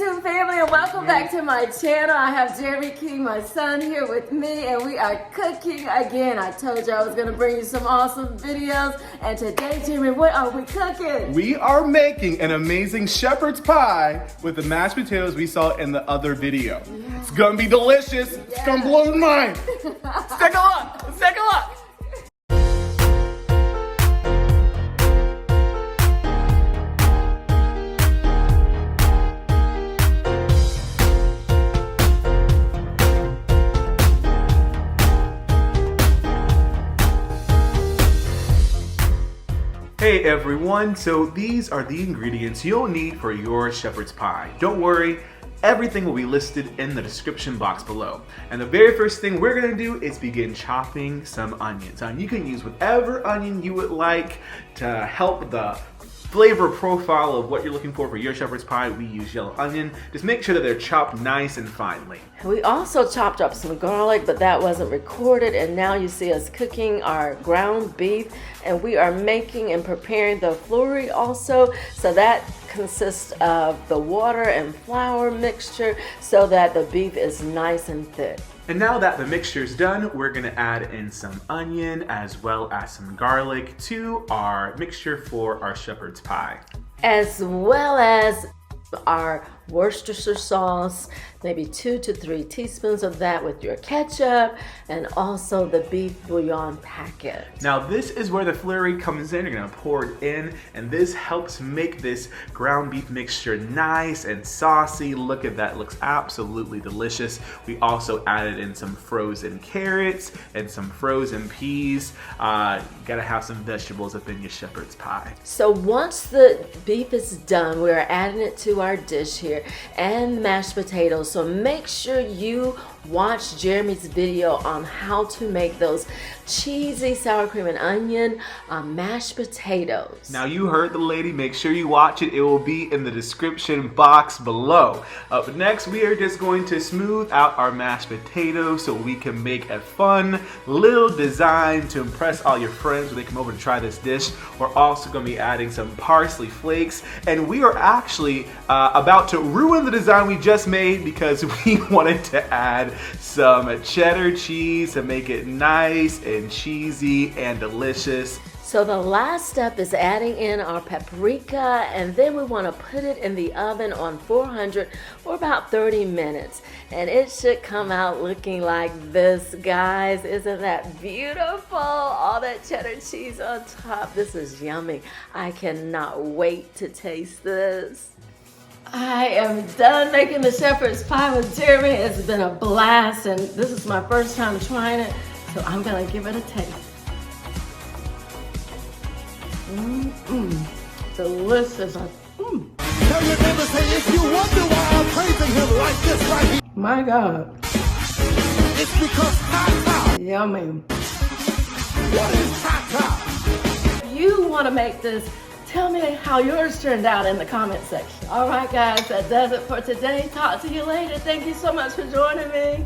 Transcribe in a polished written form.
YouTube family, and welcome back to my channel. I have Jeremy King, my son, here with me, and we are cooking again. I told you I was gonna bring you some awesome videos, and today, Jeremy, what are we cooking? We are making an amazing shepherd's pie with the mashed potatoes we saw in the other video. Yeah. It's gonna be delicious. Yeah. It's gonna blow your mind. Let's take a look. Let's take a look. Hey everyone, so these are the ingredients you'll need for your shepherd's pie. Don't worry, everything will be listed in the description box below. And the very first thing we're gonna do is begin chopping some onions. You can use whatever onion you would like to help the flavor profile of what you're looking for your shepherd's pie. We use yellow onion. Just make sure that they're chopped nice and finely. We also chopped up some garlic, but that wasn't recorded, and now you see us cooking our ground beef, and we are making and preparing the flurry also. So that consists of the water and flour mixture so that the beef is nice and thick. And now that the mixture is done, we're gonna add in some onion as well as some garlic to our mixture for our shepherd's pie. As well as our Worcestershire sauce, maybe 2 to 3 teaspoons of that with your ketchup, and also the beef bouillon packet. Now this is where the flurry comes in. You're gonna pour it in, and this helps make this ground beef mixture nice and saucy. Look at that, it looks absolutely delicious. We also added in some frozen carrots and some frozen peas. Gotta have some vegetables up in your shepherd's pie. So once the beef is done, we're adding it to our dish here, and mashed potatoes. So make sure you watch Jeremy's video on how to make those cheesy sour cream and onion mashed potatoes. Now you heard the lady, make sure you watch it. It will be in the description box below. Up next, we are just going to smooth out our mashed potatoes so we can make a fun little design to impress all your friends when they come over to try this dish. We're also going to be adding some parsley flakes, and we are actually about to ruin the design we just made because we wanted to add some cheddar cheese to make it nice and cheesy and delicious. So the last step is adding in our paprika, and then we want to put it in the oven on 400 for about 30 minutes. And it should come out looking like this, guys. Isn't that beautiful? All that cheddar cheese on top. This is yummy. I cannot wait to taste this. I am done making the shepherd's pie with Jeremy. It's been a blast, and this is my first time trying it, so I'm gonna give it a taste. Delicious. Tell your neighbor, say, if you wonder why I'm praising him like this right here. My God. It's because hot cow. Yummy. What is hot cow? If you want to make this, tell me how yours turned out in the comment section. All right, guys, that does it for today. Talk to you later. Thank you so much for joining me.